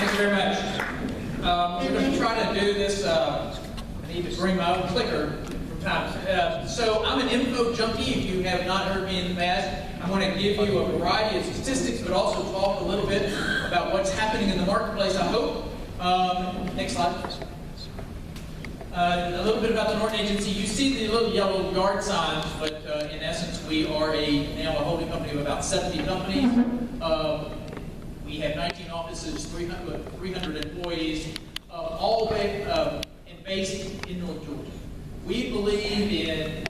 Thank you very much. We're going to try to do this. I need to bring my own clicker from time. So I'm an info junkie. If you have not heard me in the past, I want to give you a variety of statistics, but also talk a little bit about what's happening in the marketplace, I hope. Next slide. A little bit about the Norton Agency. You see the little yellow yard signs, but in essence, we are now a holding company of about 70 companies. We have 19 offices, 300 employees, all based in North Georgia. We believe in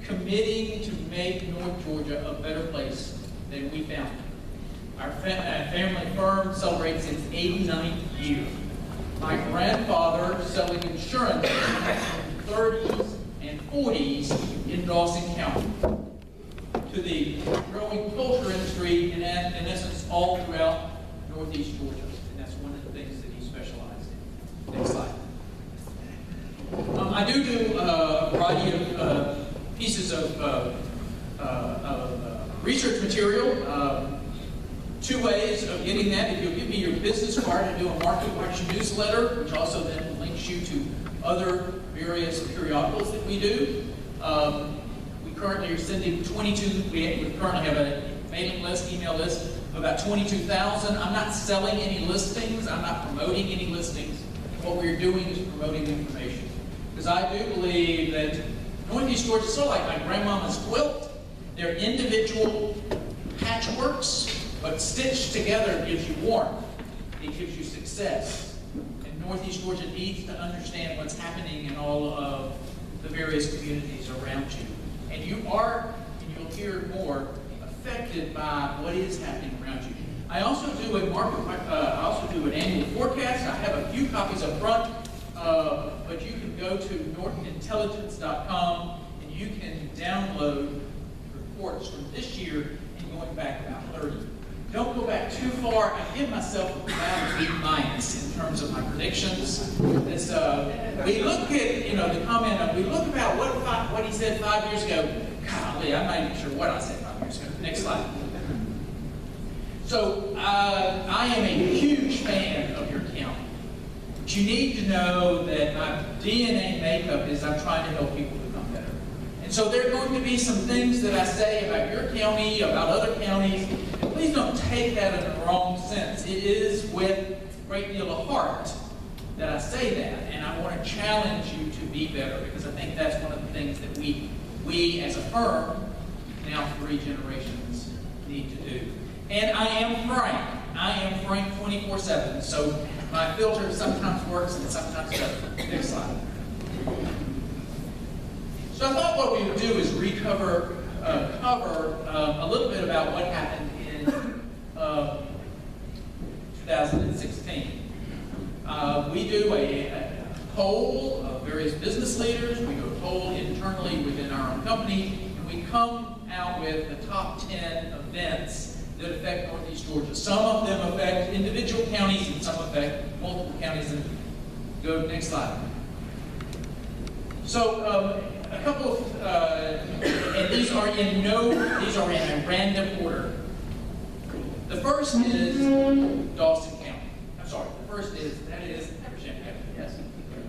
committing to make North Georgia a better place than we found it. Our family firm celebrates its 89th year. My grandfather selling insurance in the 30s and 40s in Dawson County to the growing poultry industry in essence all throughout northeast Georgia. And that's one of the things that he specialized in. Next slide. I do a variety of pieces of research material. Two ways of getting that. If you'll give me your business card and do a market watch newsletter, which also then links you to other various periodicals that we do. We currently are sending 22, we currently have a mailing list, email list of about 22,000. I'm not selling any listings. I'm not promoting any listings. What we're doing is promoting information. Because I do believe that Northeast Georgia is sort of like my grandmama's quilt. They're individual patchworks, but stitched together gives you warmth. It gives you success. And Northeast Georgia needs to understand what's happening in all of the various communities around you. And you are, and you'll hear more, affected by what is happening around you. I also do an annual forecast. I have a few copies up front, but you can go to nortonintelligence.com and you can download reports from this year and going back about 30. Don't go back too far. I give myself about a B- in terms of my predictions. It's, we look at, the comment of, we look about what he said 5 years ago. Golly, I'm not even sure what I said 5 years ago. Next slide. So, I am a huge fan of your county. But you need to know that my DNA makeup is I'm trying to help people become better. And so there are going to be some things that I say about your county, about other counties. Please don't take that in the wrong sense. It is with a great deal of heart that I say that, and I want to challenge you to be better, because I think that's one of the things that we as a firm, now 3 generations, need to do. And I am frank. I am frank 24/7, so my filter sometimes works and sometimes doesn't. Next slide. So I thought what we would do is cover a little bit about what happened 2016. We do a poll of various business leaders. We do a poll internally within our own company, and we come out with the top 10 events that affect Northeast Georgia. Some of them affect individual counties, and some affect multiple counties. And go to the next slide. So a couple of, and these are in a random order. The first is Dawson County. I'm sorry, that is Habersham County, yes.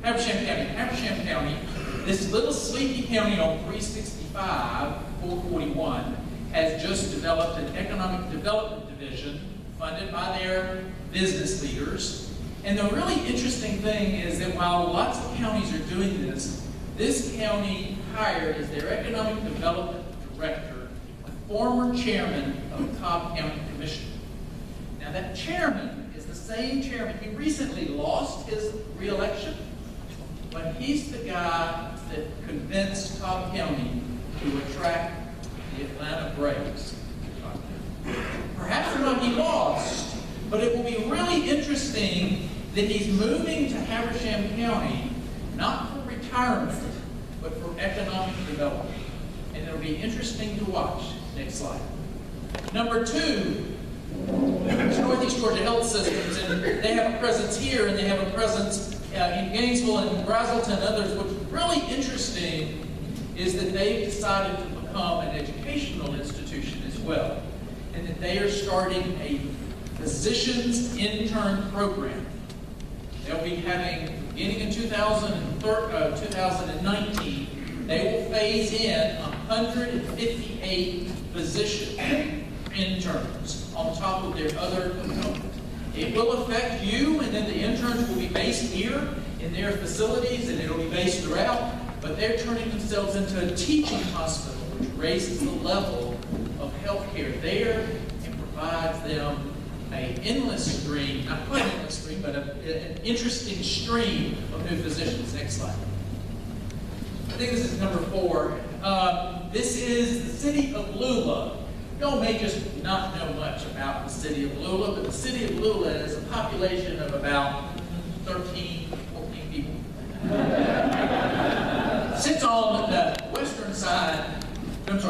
Habersham County, this little sleepy county on 365, 441, has just developed an economic development division funded by their business leaders. And the really interesting thing is that while lots of counties are doing this, this county hired as their economic development director the former chairman of the Cobb County Commission. Now that chairman is the same chairman. He recently lost his re-election, but he's the guy that convinced Cobb County to attract the Atlanta Braves. Perhaps not he lost, but it will be really interesting that he's moving to Habersham County, not for retirement, but for economic development. And it'll be interesting to watch. Next slide. Number 2 is Northeast Georgia Health Systems, and they have a presence here, and they have a presence in Gainesville and Brazelton and others. What's really interesting is that they've decided to become an educational institution as well, and that they are starting a physicians intern program. They'll be having, beginning in 2019, they will phase in 158 physician interns on top of their other components. It will affect you, and then the interns will be based here in their facilities, and it'll be based throughout, but they're turning themselves into a teaching hospital, which raises the level of healthcare there and provides them an endless stream, not quite an endless stream, but an interesting stream of new physicians. Next slide. I think this is number 4. This is the city of Lula. Y'all may just not know much about the city of Lula, but the city of Lula has a population of about 13, 14 people. Sits on the western side,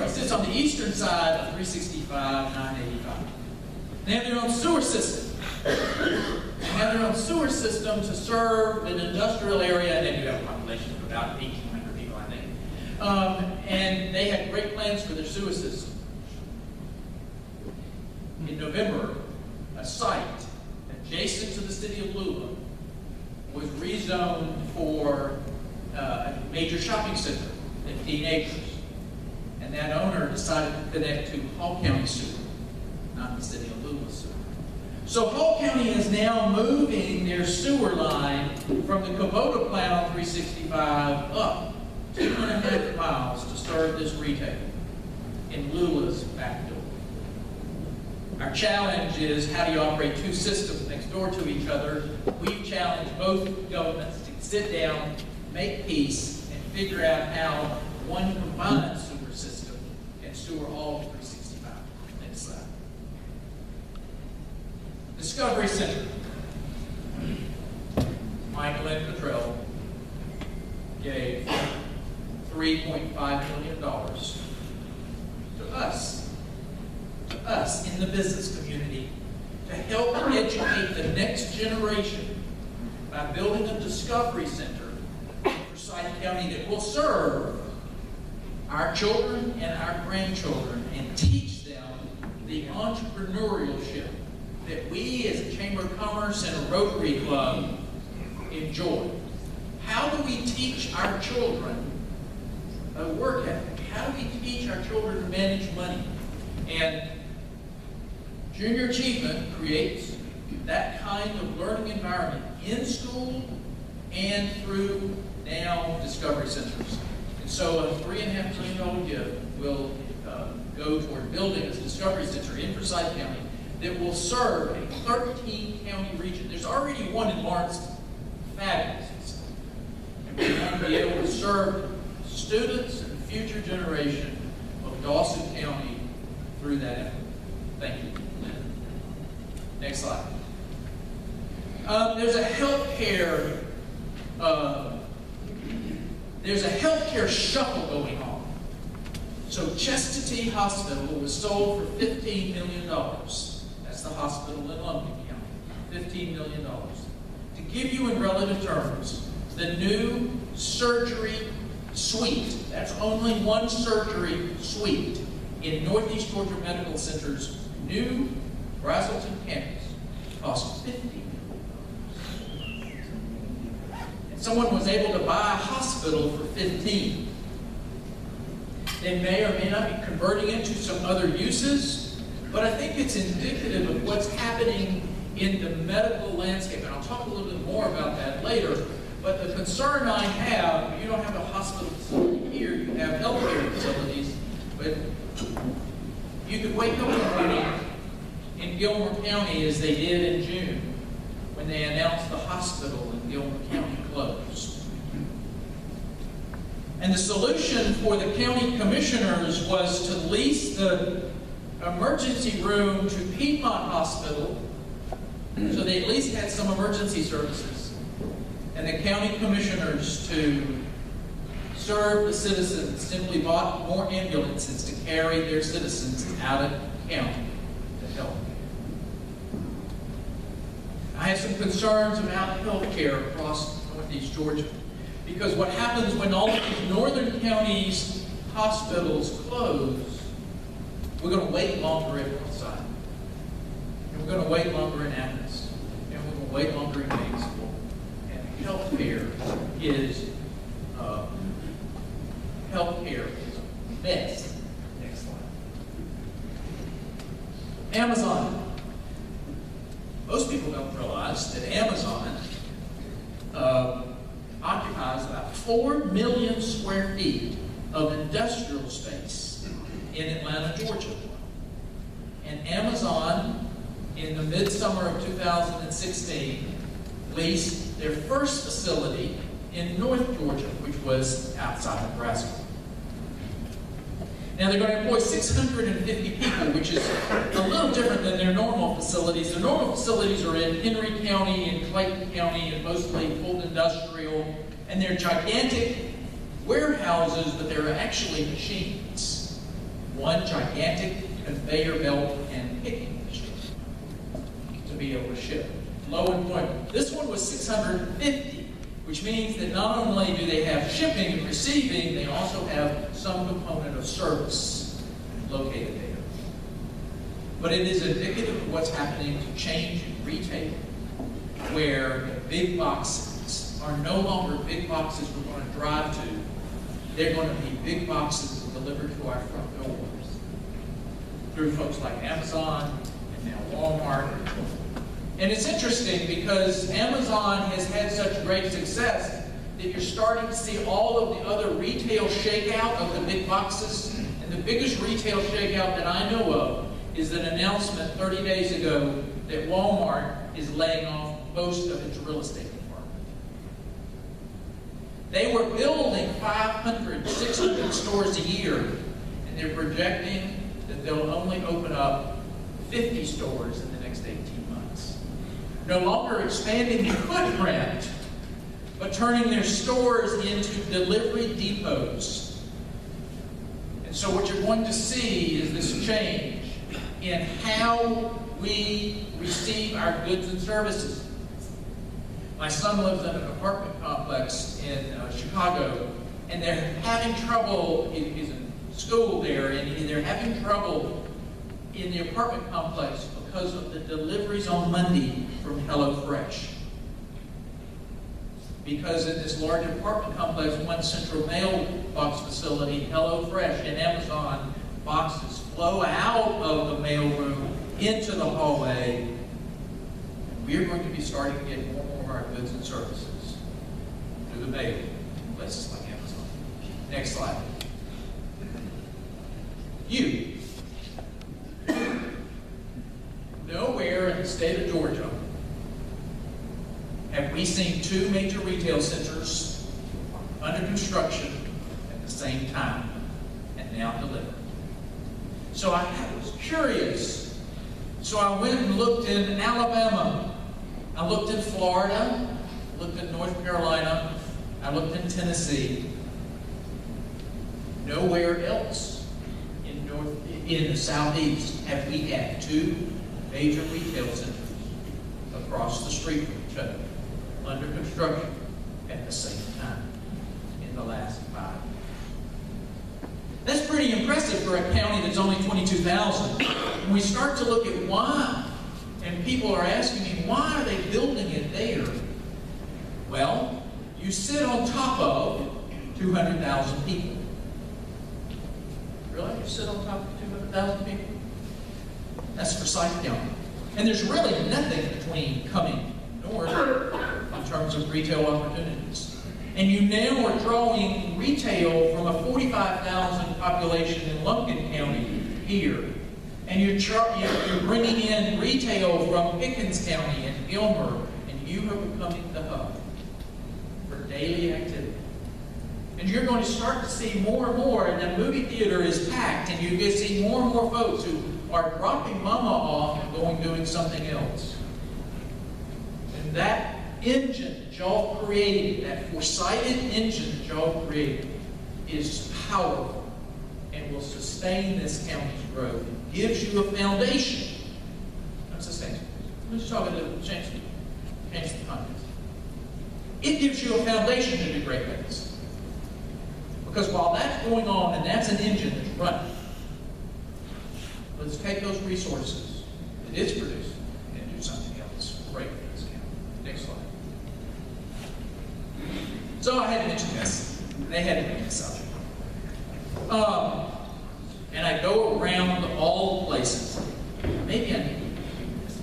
sits on the eastern side of 365, 985. They have their own sewer system. They have their own sewer system to serve an industrial area, and they do have a population of about 1,800 people, I think. And they had great plans for their sewer system. In November, a site adjacent to the city of Lula was rezoned for a major shopping center, 15 acres. And that owner decided to connect to Hall County sewer, not the city of Lula sewer. So Hall County is now moving their sewer line from the Kubota plant on 365 up 2.5 miles to serve this retail in Lula's back door. Our challenge is, how do you operate two systems next door to each other? We've challenged both governments to sit down, make peace, and figure out how one combined sewer system can sewer all of 365. Next slide. Discovery Center. Michael and Cottrell gave $3.5 million to us in the business community to help educate the next generation by building a discovery center in Forsyth County that will serve our children and our grandchildren and teach them the entrepreneurship that we as a Chamber of Commerce and a Rotary Club enjoy. How do we teach our children a work ethic? How do we teach our children to manage money? And Junior Achievement creates that kind of learning environment in school and through now Discovery Centers. And so a $3.5 million gift will go toward building a Discovery Center in Forsyth County that will serve a 13-county region. There's already one in Lawrence. Fabulous. And we're going to be able to serve students and future generation of Dawson County through that effort. Thank you. Next slide. There's a healthcare shuffle going on. So Chestatee Hospital was sold for $15 million. That's the hospital in Lumpkin County. $15 million. To give you in relative terms, the new surgery suite, that's only one surgery suite in Northeast Georgia Medical Center's new Brazelton campus, cost $50 million. And someone was able to buy a hospital for $15. They may or may not be converting it to some other uses, but I think it's indicative of what's happening in the medical landscape. And I'll talk a little bit more about that later. But the concern I have, you don't have a hospital facility here, you have healthcare facilities, but you could wake up in the morning in Gilmer County as they did in June when they announced the hospital in Gilmer County closed. And the solution for the county commissioners was to lease the emergency room to Piedmont Hospital so they at least had some emergency services. And the county commissioners, to serve the citizens, simply bought more ambulances to carry their citizens out of county to help. I have some concerns about health care across Northeast Georgia. Because what happens when all of these northern counties' hospitals close, we're going to wait longer at Forsyth. And we're going to wait longer in Athens, and we're going to wait longer in Gainesville. And healthcare is a mess. Next slide. Amazon. Most people don't realize that Amazon occupies about 4 million square feet of industrial space in Atlanta, Georgia. And Amazon, in the midsummer of 2016, leased their first facility in North Georgia, which was outside Nebraska. Now they're going to employ 650 people, which is a little different than their normal facilities. Their normal facilities are in Henry County and Clayton County and mostly full industrial. And they're gigantic warehouses, but they're actually machines. One gigantic conveyor belt and picking machine to be able to ship. Low employment. This one was 650, which means that not only do they have shipping and receiving, they also have some component of service located there. But it is indicative of what's happening to change in retail, where big boxes are no longer big boxes we're going to drive to. They're going to be big boxes delivered to our front doors through folks like Amazon and now Walmart. And it's interesting because Amazon has had such great success that you're starting to see all of the other retail shakeout of the big boxes. And the biggest retail shakeout that I know of is an announcement 30 days ago that Walmart is laying off most of its real estate department. They were building 500, 600 stores a year, and they're projecting that they'll only open up 50 stores in the next 18 months. No longer expanding their footprint, but turning their stores into delivery depots. And so what you're going to see is this change in how we receive our goods and services. My son lives in an apartment complex in Chicago, and they're having trouble. He's in school there, and they're having trouble in the apartment complex because of the deliveries on Monday from HelloFresh. Because in this large apartment complex, one central mailbox facility, HelloFresh and Amazon boxes flow out of the mailroom into the hallway. We're going to be starting to get more and more of our goods and services through the mail, places like Amazon. Next slide. You. Nowhere in the state of Georgia have we seen two major retail centers under construction at the same time and now delivered. So I was curious. So I went and looked in Alabama. I looked in Florida. I looked in North Carolina. I looked in Tennessee. Nowhere else in the Southeast have we had two major retail centers across the street from each other under construction at the same time in the last 5 years. That's pretty impressive for a county that's only 22,000. When we start to look at why, and people are asking me, why are they building it there? Well, you sit on top of 200,000 people. Really? You sit on top of 200,000 people? That's for Forsyth County. And there's really nothing between coming north in terms of retail opportunities. And you now are drawing retail from a 45,000 population in Lumpkin County here. And you're bringing in retail from Pickens County and Gilmer, and you are becoming the hub for daily activity. And you're going to start to see more and more, and the movie theater is packed, and you're going to see more and more folks who are dropping mama off and going doing something else. And that engine that y'all created, that foresighted engine that y'all created, is powerful and will sustain this county's growth. It gives you a foundation. Not sustain. Let's talk about change the context. It gives you a foundation to do great things. Because while that's going on, and that's an engine that's running, let's take those resources that it's producing So I had to mention this. They had to bring this up. And I go around all places. Maybe I need to do this.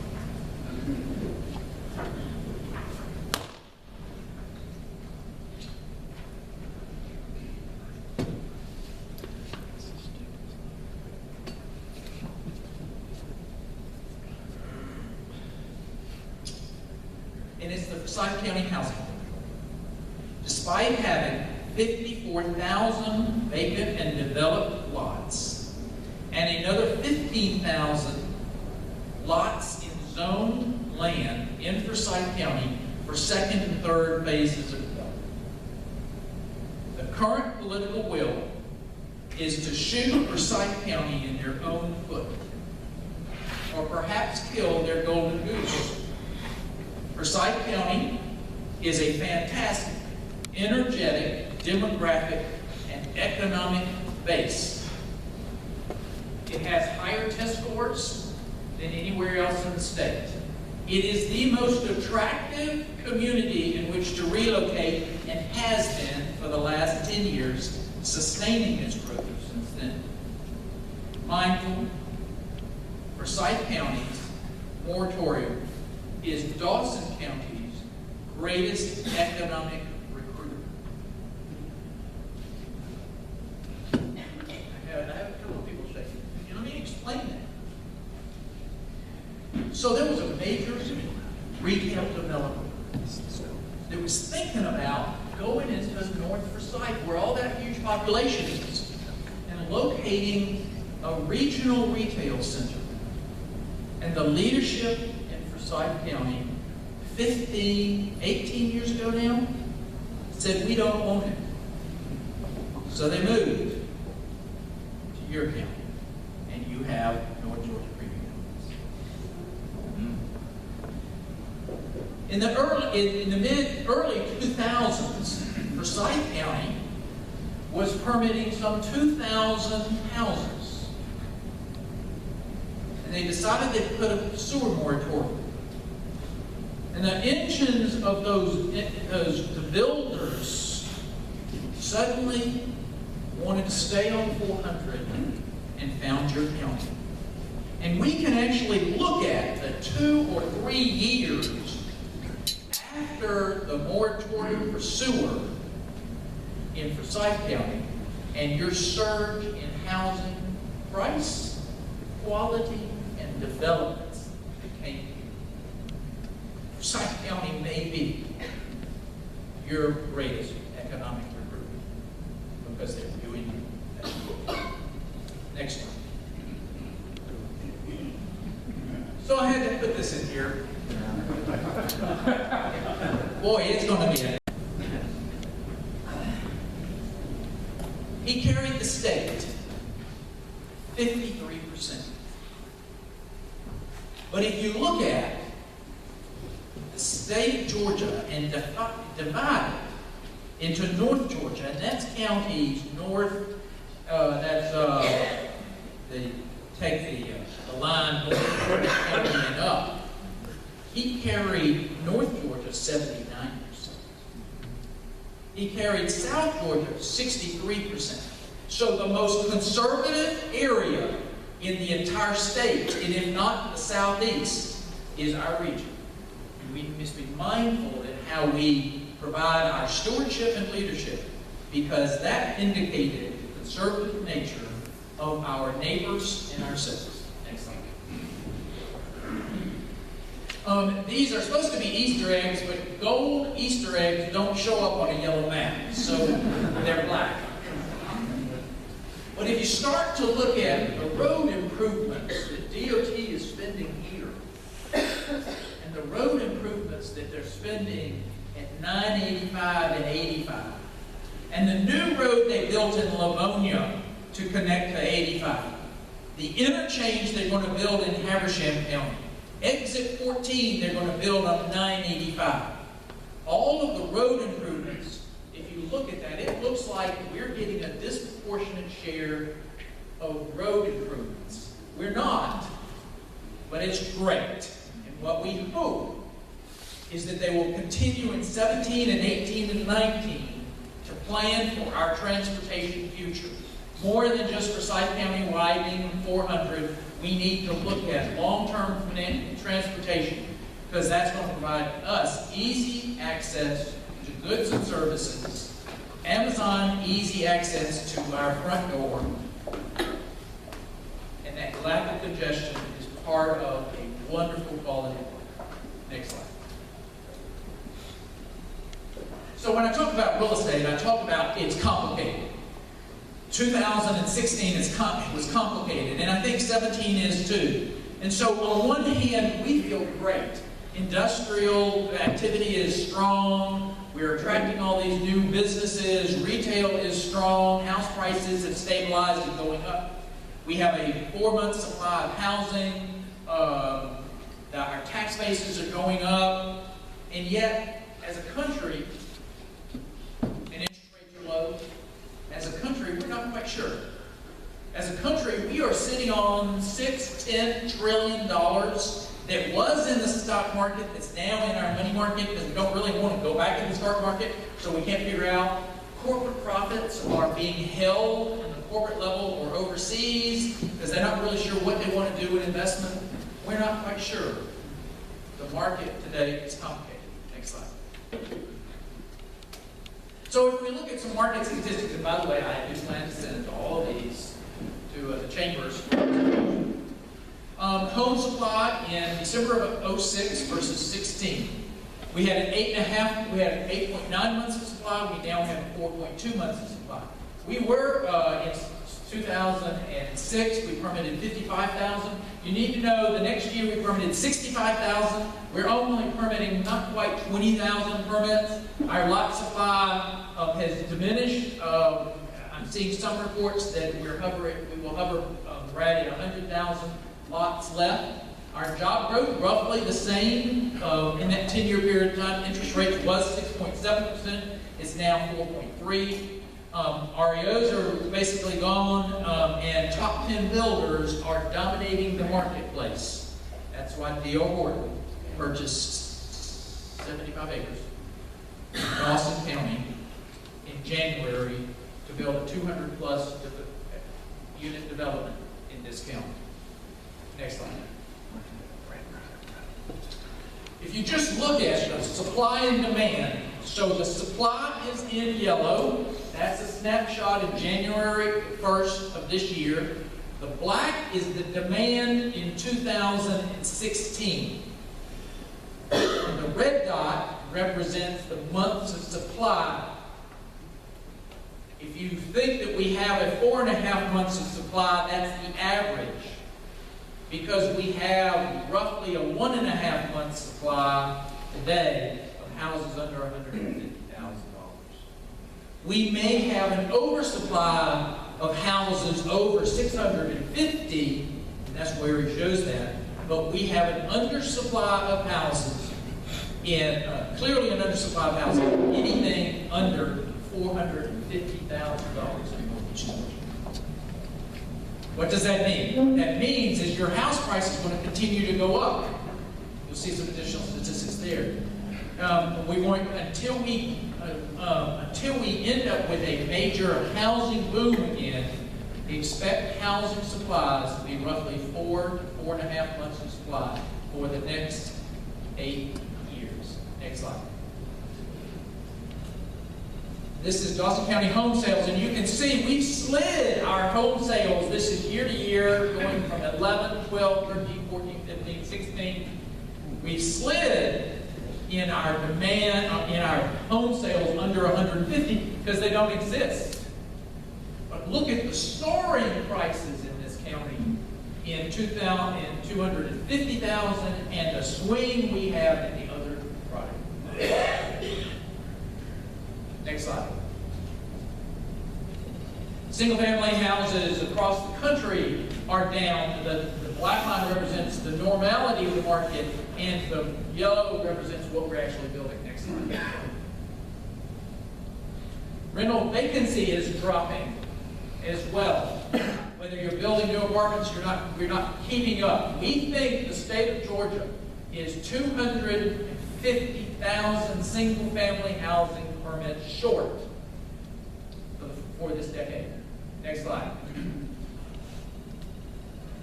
And it's the Forsyth County Housing. Despite having 54,000 vacant and developed lots, and another 15,000 lots in zoned land in Forsyth County for second and third phases of development. The current political will is to shoot Forsyth County in their own foot, or perhaps kill their golden goose. Forsyth County is a fantastic, energetic, demographic, and economic base. It has higher test scores than anywhere else in the state. It is the most attractive community in which to relocate and has been for the last 10 years, sustaining its growth since then. Mindful, Forsyth County's moratorium is Dawson County's greatest economic recruiter. I have a couple of people say, let me explain that. So there was a major retail developer that was thinking about going into North Forsyth, where all that huge population is, and locating a regional retail center. And the leadership in Forsyth County, 18 years ago now, said, we don't want it. So they moved to your county, and you have North Georgia Premium. In the early 2000s, Forsyth County was permitting some 2,000 houses. And they decided they'd put a sewer moratorium. And the engines of the builders suddenly wanted to stay on 400 and found your county. And we can actually look at the 2 or 3 years after the moratorium for sewer in Forsyth County and your surge in housing price, quality, and development that came here. Forsyth County may be your greatest economic recruitment because they're doing that. Next one. So I had to put this in here. Boy, it's going to be a... He carried the state 53%. But if you look at the state of Georgia and divide it into North Georgia, and that's counties north, they take the line going county and up. He carried North Georgia 79%. He carried South Georgia 63%. So the most conservative area in the entire state, and if not the Southeast, is our region. And we must be mindful in how we provide our stewardship and leadership, because that indicated the conservative nature of our neighbors and ourselves. Next slide. These are supposed to be Easter eggs, but gold Easter eggs don't show up on a yellow map, so they're black. But if you start to look at the road improvements that DOT is spending here, and the road improvements that they're spending at 985 and 85, and the new road they built in Livonia to connect to 85, the interchange they're going to build in Habersham County, exit 14 they're going to build on 985. All of the road improvements, if you look at that, it looks like we're getting a disproportionate share of road improvements. We're not, but it's great. And what we hope is that they will continue in 17 and 18 and 19 to plan for our transportation future. More than just Forsyth County widening 400, we need to look at long-term transportation, because that's going to provide us easy access to goods and services. Amazon, easy access to our front door. And that lack of congestion is part of a wonderful quality of life. Next slide. So when I talk about real estate, I talk about it's complicated. 2016 was complicated, and I think 17 is too. And so on one hand, we feel great. Industrial activity is strong. We're attracting all these new businesses. Retail is strong. House prices have stabilized and going up. We have a 4-month supply of housing. Our tax bases are going up. And yet, as a country, and interest rates are low, as a country, we're not quite sure. As a country, we are sitting on $6–10 trillion that was in the stock market, that's now in our money market, because we don't really want to go back in the stock market, so we can't figure out. Corporate profits are being held in the corporate level or overseas, because they're not really sure what they want to do with investment. We're not quite sure. The market today is complicated. Next slide. So if we look at some market statistics, and by the way, I do plan to send all of these to the chambers. Home supply in December of 06 versus 16. We had an 8.9 months of supply. We now have 4.2 months of supply. We were in 2006. We permitted 55,000. You need to know the next year we permitted 65,000. We're only permitting not quite 20,000 permits. Our lot supply has diminished. I'm seeing some reports that we will hover right at 100,000 lots left. Our job growth, roughly the same in that 10-year period of time. Interest rate was 6.7%. It's now 4.3%. REOs are basically gone, and top 10 builders are dominating the marketplace. That's why D.R. Horton purchased 75 acres in Dawson County in January to build a 200-plus unit development in this county. Next slide. If you just look at the supply and demand, so the supply is in yellow. That's a snapshot of January 1st of this year. The black is the demand in 2016. And the red dot represents the months of supply. If you think that we have a 4.5 months of supply, that's the average. Because we have roughly a 1.5 month supply today of houses under $150,000. We may have an oversupply of houses over 650, and that's where it shows that. But we have an undersupply of houses, clearly an undersupply of houses, anything under $450,000 in mortgage. What does that mean? What that means is your house price is going to continue to go up. You'll see some additional statistics there. Until we end up with a major housing boom again, we expect housing supplies to be roughly 4 to 4.5 months of supply for the next 8 years. Next slide. This is Dawson County home sales, and you can see we've slid our home sales. This is year to year, going from 11, 12, 13, 14, 15, 16. We've slid in our demand, in our home sales under 150 because they don't exist. But look at the soaring prices in this county in 250,000 and the swing we have in the other product. Next slide. Single-family houses across the country are down. The black line represents the normality of the market, and the yellow represents what we're actually building. Next slide. Rental vacancy is dropping as well. Whether you're building new apartments, you're not keeping up. We think the state of Georgia is 250,000 single-family housing permits short. before this decade. Next slide.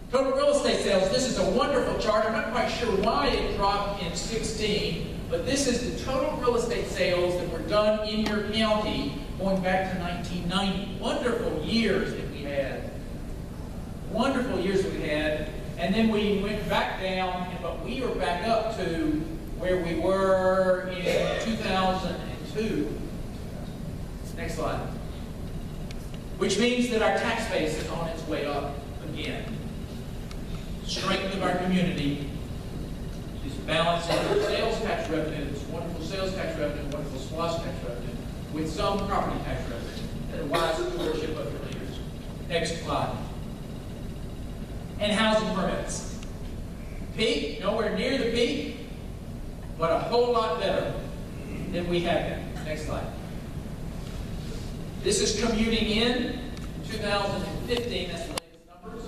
Total real estate sales. This is a wonderful chart. I'm not quite sure why it dropped in 16, but this is the total real estate sales that were done in your county going back to 1990. Wonderful years that we had. Wonderful years that we had. And then we went back down, but we are back up to where we were in 2002. Next slide. Which means that our tax base is on its way up again. Strength of our community is balancing sales tax revenue, this wonderful sales tax revenue, wonderful SPLOST tax revenue, with some property tax revenue, and a wise stewardship of your leaders. Next slide. And housing permits. Peak, nowhere near the peak, but a whole lot better than we have been. Next slide. This is commuting in 2015, that's the latest numbers.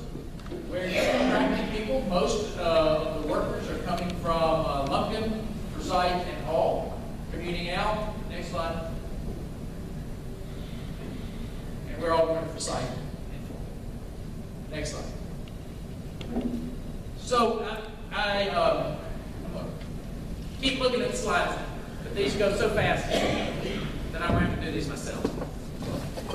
Where you're attracting people, most of the workers are coming from Lumpkin, Forsyth, and Hall. Commuting out. Next slide. And we're all going to Forsyth and Hall. Next slide. So I'm going to keep looking at the slides, but these go so fast that I'm going to have to do these myself.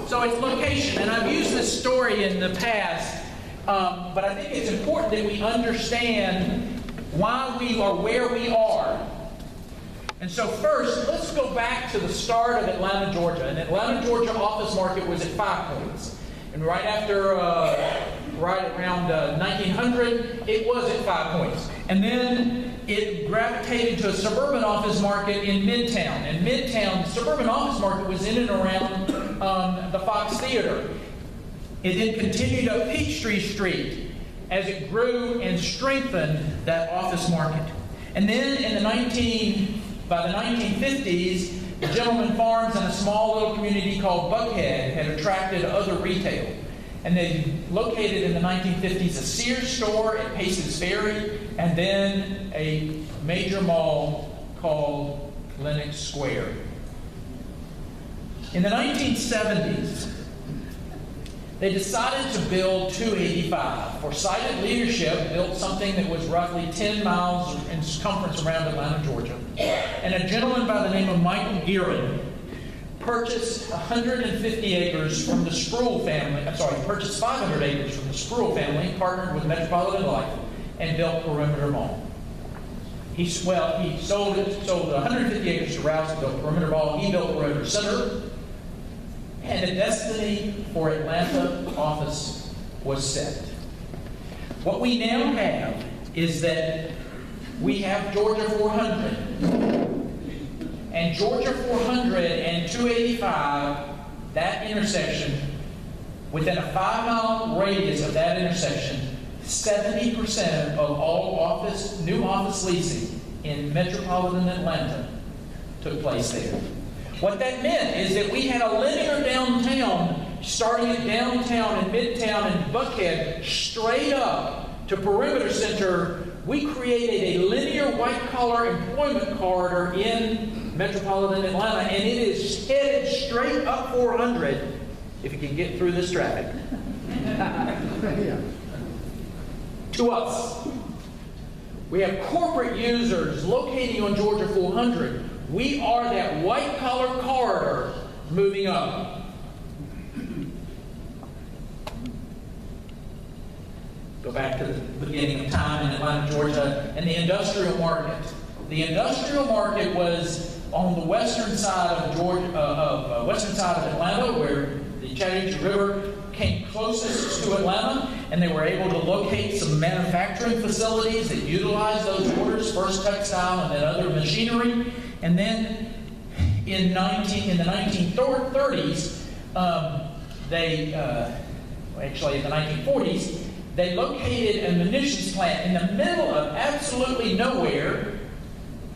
So it's location, and I've used this story in the past, but I think it's important that we understand why we are where we are. And so first, let's go back to the start of Atlanta, Georgia. And Atlanta, Georgia office market was at 5 points. And right after, right around 1900, it was at 5 points. And then it gravitated to a suburban office market in Midtown. And Midtown, the suburban office market was in and around the Fox Theater. It then continued up Peachtree Street as it grew and strengthened that office market. And then in by the 1950s, the Gentleman Farms in a small little community called Buckhead had attracted other retail. And they located in the 1950s a Sears store at Pace's Ferry, and then a major mall called Lenox Square. In the 1970s, they decided to build 285. Forsyth leadership built something that was roughly 10 miles in circumference around Atlanta, Georgia. And a gentleman by the name of Michael Gearin purchased 150 acres from the Spruill family. Purchased 500 acres from the Spruill family, partnered with Metropolitan Life, and built Perimeter Mall. He sold 150 acres to Rouse and built Perimeter Mall. He built Perimeter Center. And the destiny for Atlanta office was set. What we now have is that we have Georgia 400. And Georgia 400 and 285, that intersection, within a 5-mile radius of that intersection, 70% of all new office leasing in metropolitan Atlanta took place there. What that meant is that we had a linear downtown, starting at downtown and midtown and Buckhead, straight up to Perimeter Center. We created a linear white-collar employment corridor in metropolitan Atlanta, and it is headed straight up 400 if you can get through this traffic. To us. We have corporate users locating on Georgia 400. We are that white-collar corridor moving up. Go back to the beginning of time in Atlanta, Georgia, and the industrial market. The industrial market was on the western side of Georgia, western side of Atlanta, where the Chattahoochee River came closest to Atlanta, and they were able to locate some manufacturing facilities that utilized those orders, first textile and then other machinery. And then in the 1930s, actually in the 1940s, they located a munitions plant in the middle of absolutely nowhere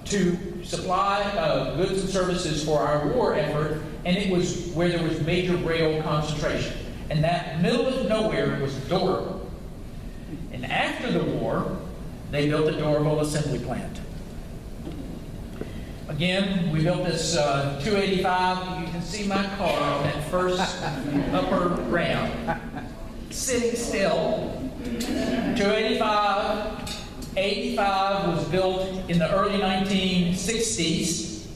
to supply goods and services for our war effort, and it was where there was major rail concentration. And that middle of nowhere was Doraville. And after the war, they built the Doraville assembly plant. Again, we built this 285. You can see my car on that first upper ramp. Sitting still. 285. 85 was built in the early 1960s.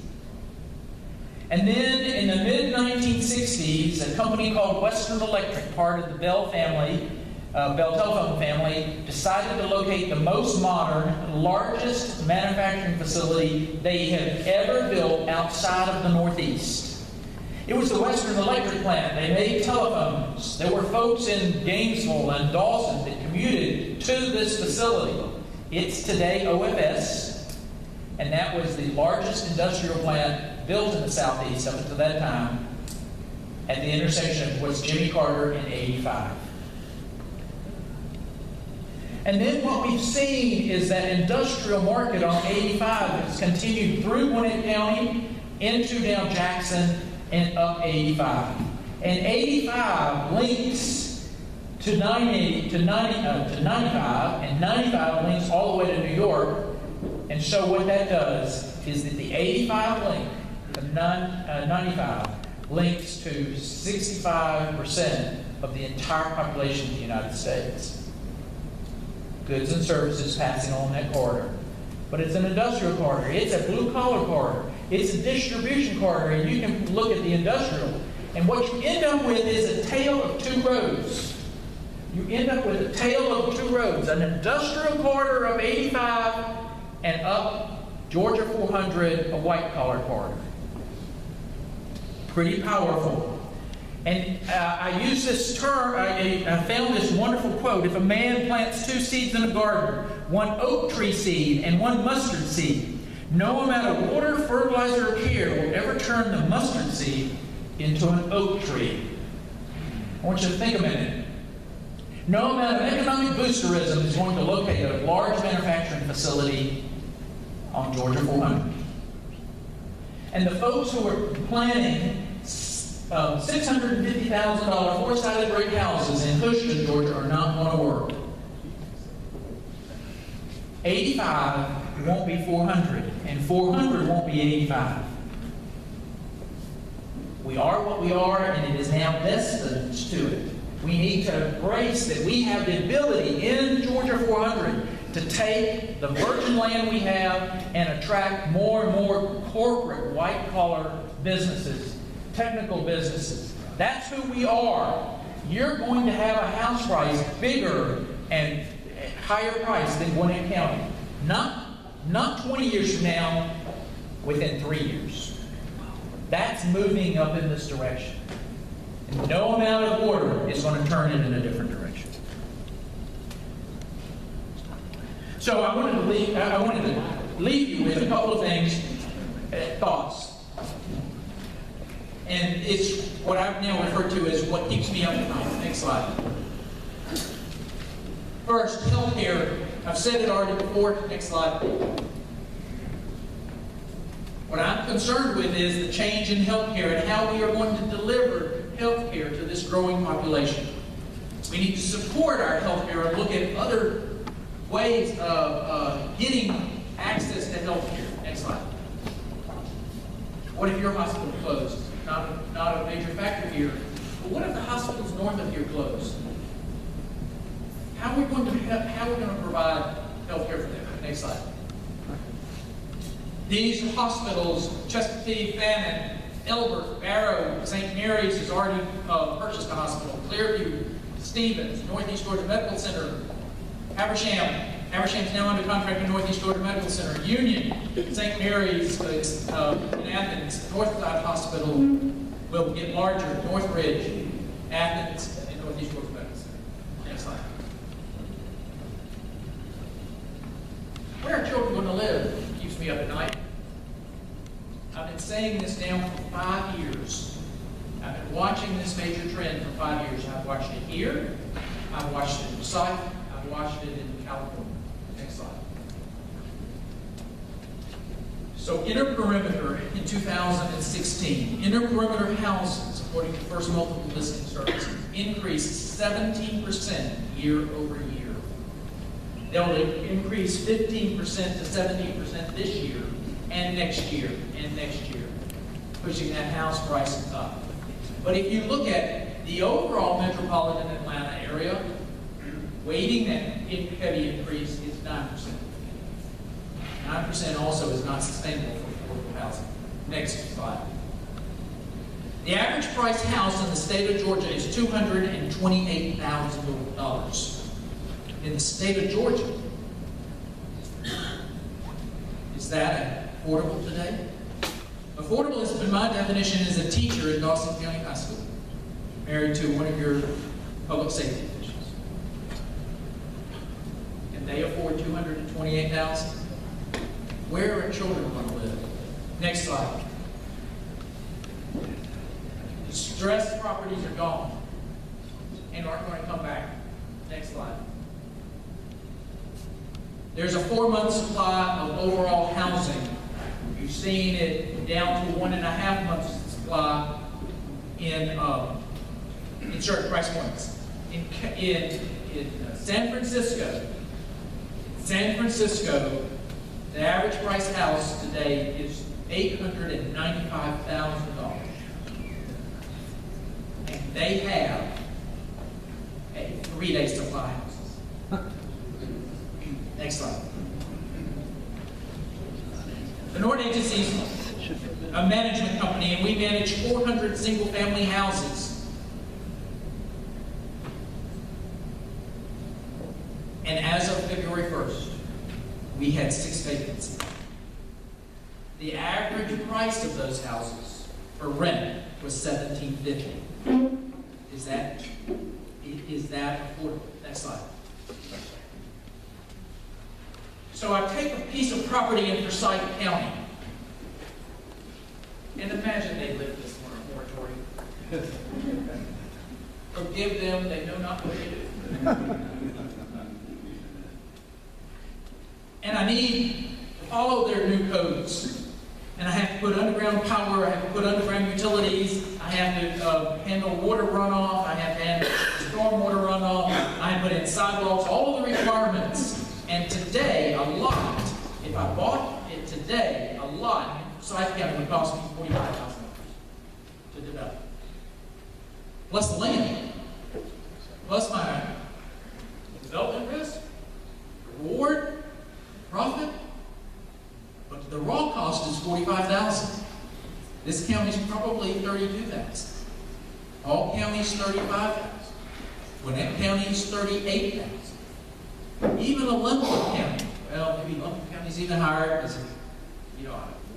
And then in the mid-1960s, a company called Western Electric, part of the Bell family, Bell Telephone family, decided to locate the most modern, largest manufacturing facility they had ever built outside of the Northeast. It was the Western Electric plant. They made telephones. There were folks in Gainesville and Dawson that commuted to this facility. It's today OFS, and that was the largest industrial plant built in the Southeast up until that time, at the intersection of what's Jimmy Carter and 85. And then what we've seen is that industrial market on 85 has continued through Gwinnett County, into down Jackson, and up 85. And 85 links to 95, and 95 links all the way to New York. And so what that does is that the 85 link, the 95, links to 65% of the entire population of the United States. Goods and services passing on that corridor. But it's an industrial corridor. It's a blue-collar corridor. It's a distribution corridor, and you can look at the industrial. And what you end up with is a tale of two roads. You end up with a tale of two roads. An industrial corridor of 85 and up Georgia 400, a white-collar corridor. Pretty powerful. And I use this term, I found this wonderful quote: if a man plants two seeds in a garden, one oak tree seed and one mustard seed, no amount of water, fertilizer, or care will ever turn the mustard seed into an oak tree. I want you to think a minute. No amount of economic boosterism is going to locate a large manufacturing facility on Georgia 400. And the folks who are planning $650,000 four-sided brick houses in Houston, Georgia, are not going to work. 85 won't be 400, and 400 won't be 85. We are what we are, and it is now destined to it. We need to embrace that we have the ability in Georgia 400 to take the virgin land we have and attract more and more corporate white-collar businesses, technical businesses. That's who we are. You're going to have a house price bigger and higher price than Gwinnett County. Not 20 years from now, within 3 years. That's moving up in this direction. And no amount of order is going to turn it in a different direction. So I wanted to leave you with a couple of things, thoughts. And it's what I've now referred to as what keeps me up at night. Next slide. First, healthcare. I've said it already before. Next slide. What I'm concerned with is the change in healthcare and how we are going to deliver healthcare to this growing population. We need to support our healthcare and look at other ways of getting access to healthcare. Next slide. What if your hospital closed? Not a major factor here. But what if the hospitals north of here closed? How are we going to provide health care for them? Next slide. These hospitals, Chesapeake, Fannin, Elbert, Barrow, St. Mary's has already purchased a hospital. Clearview, Stevens, Northeast Georgia Medical Center, Habersham. Habersham's now under contract with Northeast Georgia Medical Center. Union, St. Mary's in Athens, Northside Hospital will get larger. Northridge, Athens, and Northeast Georgia Medical Center. Next slide. Where are children going to live? Keeps me up at night. I've been saying this now for 5 years. I've been watching this major trend for 5 years. I've watched it here. I've watched it in Forsyth. I've watched it in California. Next slide. So inner perimeter in 2016, inner perimeter houses, according to First Multiple Listing Services, increased 17% year over year. They'll increase 15% to 17% this year, and next year, and next year, pushing that house price up. But if you look at the overall metropolitan Atlanta area, weighting that heavy increase is 9%. 9% also is not sustainable for affordable housing. Next slide. The average price house in the state of Georgia is $228,000. In the state of Georgia. Is that affordable today? Affordable is, in my definition, is a teacher at Dawson County High School, married to one of your public safety officials. Can they afford $228,000? Where are children going to live? Next slide. Distressed properties are gone and aren't going to come back. Next slide. There's a 4-month supply of overall housing. You've seen it down to 1.5 months supply in certain price points. In San Francisco, the average price house today is $895,000. And they have a 3-day supply houses. Next slide. The Norton Agency is a management company, and we manage 400 single-family houses. And as of February 1st, we had 6 vacancies. The average price of those houses for rent was $1,750. Is that affordable? Next slide. So I take a piece of property in Forsyth County, and imagine they live this moratorium. Forgive them, they know not what they do. And I need to follow their new codes. And I have to put underground power, I have to put underground utilities, I have to handle water runoff, I have to handle stormwater runoff, I have to put in sidewalks, all of the requirements. And today, a lot, if I bought it today, a lot in Forsyth County would cost me $45,000 to develop. Plus the land, plus my development risk, reward, profit. But the raw cost is $45,000. This county's probably $32,000. All counties $35,000. Gwinnett County is $38,000. Even a Linwood County, well, maybe Linwood County's even higher because of, a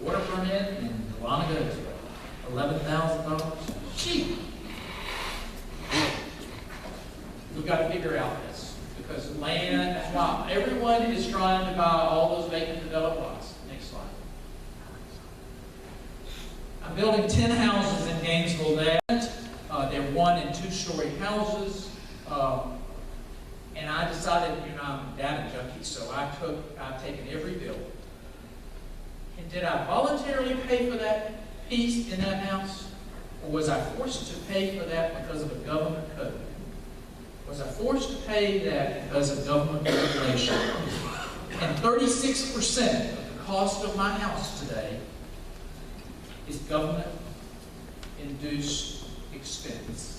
water permit and Dahlonega is $11,000. Cheap. We've got to figure out this because land, that's why everyone is trying to buy all those vacant developed lots. Next slide. I'm building 10 houses in Gainesville. They're 1- and 2-story houses. And I decided, I'm a data junkie, so I've taken every bill. And did I voluntarily pay for that piece in that house? Or was I forced to pay for that because of a government code? Was I forced to pay that because of government regulation? And 36% of the cost of my house today is government-induced expense.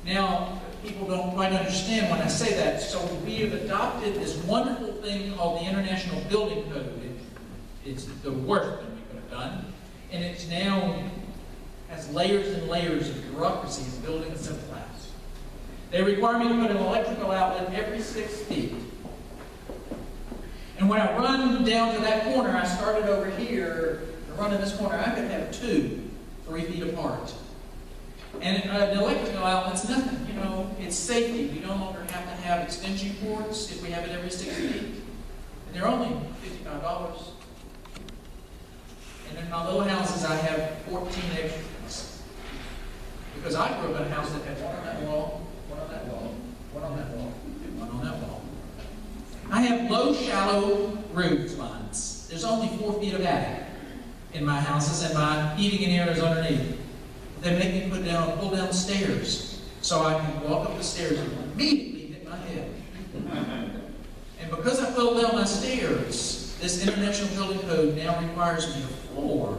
Now, people don't quite understand when I say that, so we have adopted this wonderful thing called the International Building Code. It's the worst thing we could have done, and it's now has layers and layers of bureaucracy in building a simple house. They require me to put an electrical outlet every 6 feet. And when I run down to that corner, I started over here, to run in this corner, I could have 2 3 feet apart. And an electrical outlet's nothing, it's safety. We no longer have to have extension cords if we have it every 6 feet. And they're only $55. And in my little houses, I have 14 extras. Because I grew up in a house that had one on that wall, one on that wall, one on that wall, and one on that wall. I have low, shallow roof lines. There's only 4 feet of attic in my houses, and my heating and air is underneath. They make me pull down the stairs so I can walk up the stairs and immediately hit my head. And because I fell down my stairs, This International Building Code now requires me a floor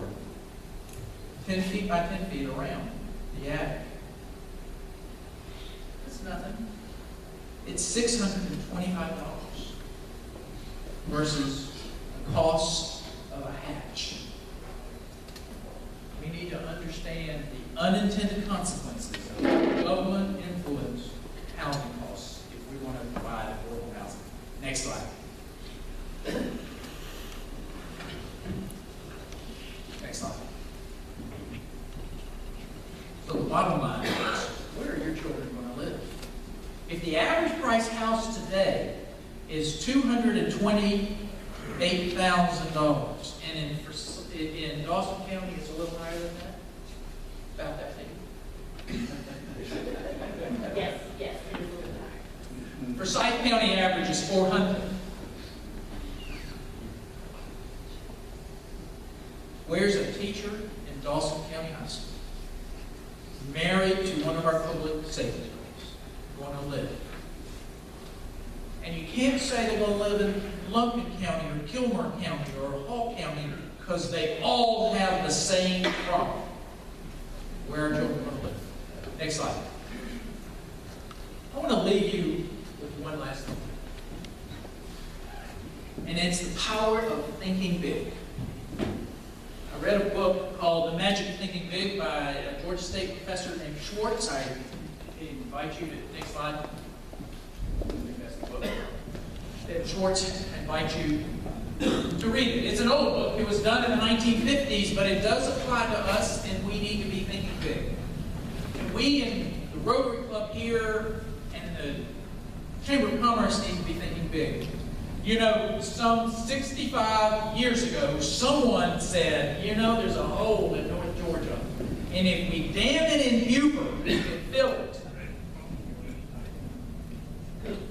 10 feet by 10 feet around the attic. That's nothing. It's $625 versus the cost of a hatch. We need to understand the unintended consequences of government-influenced housing costs if we want to provide affordable housing. Next slide. Next slide. So the bottom line is, where are your children going to live? If the average price house today is $228,000, and in Dawson County it's a little higher than that, about that figure. Yes, it is a little higher. Forsyth County average is $400,000. Where's a teacher in Dawson County High School, married to one of our public safety schools, going to live? And you can't say they're going to live in Lumpkin County or Kilmer County or Hall County because they all have the same problem. Where are children going to live? Next slide. I want to leave you with one last thing. And it's the power of thinking big. I read a book called The Magic of Thinking Big by a Georgia State professor named Schwartz. I invite you to, next slide. I think that's the book. Schwartz, I invite you to read it. It's an old book. It was done in the 1950s, but it does apply to us, and we need to be thinking big. And we in the Rotary Club here and the Chamber of Commerce need to be thinking big. You know, some 65 years ago, someone said, you know, there's a hole in North Georgia, and if we dam it in Beaufort, we can fill it.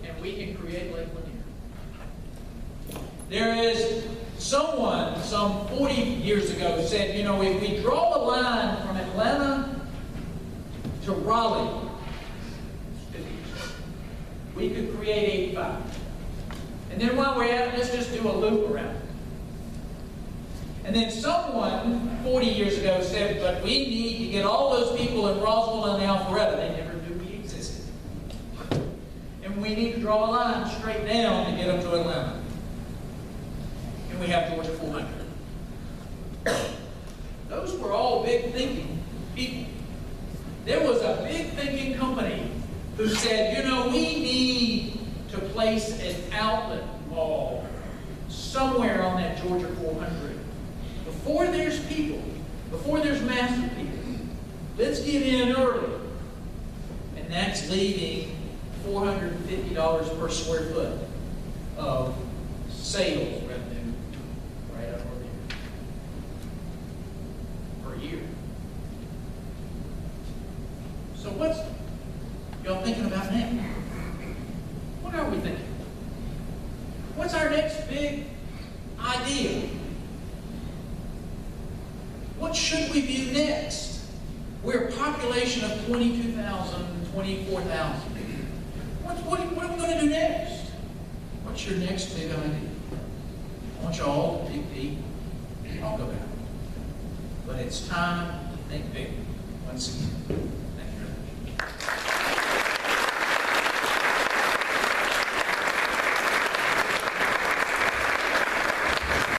And we can create Lake Lanier. There is someone, some 40 years ago, said, you know, if we draw a line from Atlanta to Raleigh, we could create 85. And then while we're at it, let's just do a loop around it. And then someone 40 years ago said, but we need to get all those people in Roswell and Alpharetta. They never knew we existed. And we need to draw a line straight down to get them to Atlanta. And we have Georgia 400. Those were all big thinking people. There was a big thinking company who said, you know, we need to place an outlet wall somewhere on that Georgia 400. Before there's people, before there's massive people, let's get in early. And that's leaving $450 per square foot of sales revenue right over there per year. So what's y'all thinking about now? What are we thinking? What's our next big idea? What should we view next? We're a population of 22,000, 24,000. What are we going to do next? What's your next big idea? I want you all to dig deep and talk about it. But it's time to think big once again.